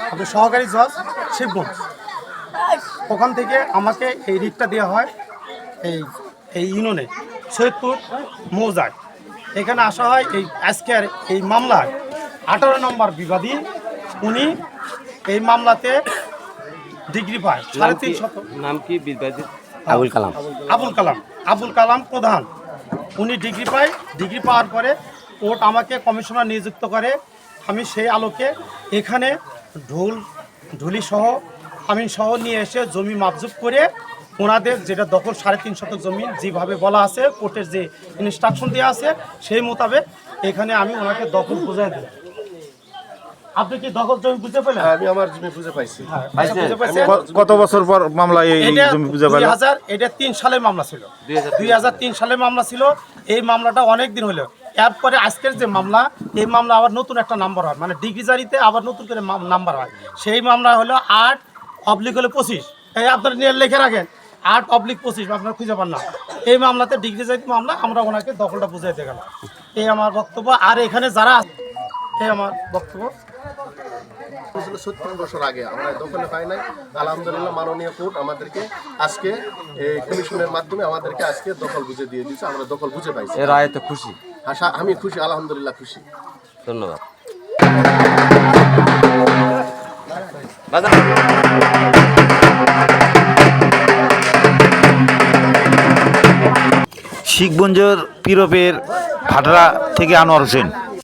আপনার সহকারী জজ শিবগঞ্জ। ওখান থেকে আমাকে এই রিটটা দেওয়া হয় এই এই ইউনিয়নে সৈয়দপুর মৌজায়। এখানে আসা হয় এই আজকের এই মামলায় 18 নম্বর বিবাদী, উনি এই মামলাতে ডিগ্রি পায় 350। নাম কি বিবাদী? আবুল কালাম। আবুল কালাম প্রধান। উনি ডিগ্রি পায়। ডিগ্রি পাওয়ার পরে কোর্ট আমাকে কমিশনার নিযুক্ত করে। আমি সেই আলোকে এখানে ঢুলি সহ আমিন সহ নিয়ে এসে জমি মাপজুপ করে ওনাদের যেটা দখল 3.5 শতক জমি যেভাবে বলা আছে কোর্টের যে ইনস্ট্রাকশন দেওয়া আছে সেই মোতাবেক এখানে আমি ওনাকে দখল বুঝাই দিই। আপনি কি দখল জমি বুঝতে পেলেন? আমি আমার জমি বুঝে পাইছি। কত বছর পর মামলা এই জমি বুঝে পেলেন? এটা 3 সালের মামলা ছিল। 2003 সালের মামলা ছিল। এই মামলাটা অনেক দিন হলো। এরপরে আজকের যে মামলা, এই মামলা আবার নতুন একটা নাম্বার হয়, মানে ডিগ্রি জারিতে আবার নতুন করে নাম্বার হয়। সেই মামলা হলো 8/25। এই আপনারা নিয়ে লিখে রাখেন 8/25, আপনারা খুঁজে পান না। এই মামলাতে ডিগ্রি জারিতে মামলা, আমরা ওনাকে দখলটা বুঝাইতে গেলাম। এই আমার বক্তব্য। আর এখানে যারা এই আমার বক্তব্য 70 বছর আগে আমরা দখলে পাই নাই। আলহামদুলিল্লাহ মাননীয় কোর্ট আমাদেরকে আজকে এই কমিশনের মাধ্যমে আমাদেরকে আজকে দখল বুঝে দিয়ে দিয়েছে। আমরা দখল বুঝে পাইছি। এর রায়তে খুশি? আমি খুশি, আলহামদুলিল্লাহ খুশি। ধন্যবাদ। শিখগঞ্জের পিরপের ভাটরা থেকে আনোয়ার হোসেন।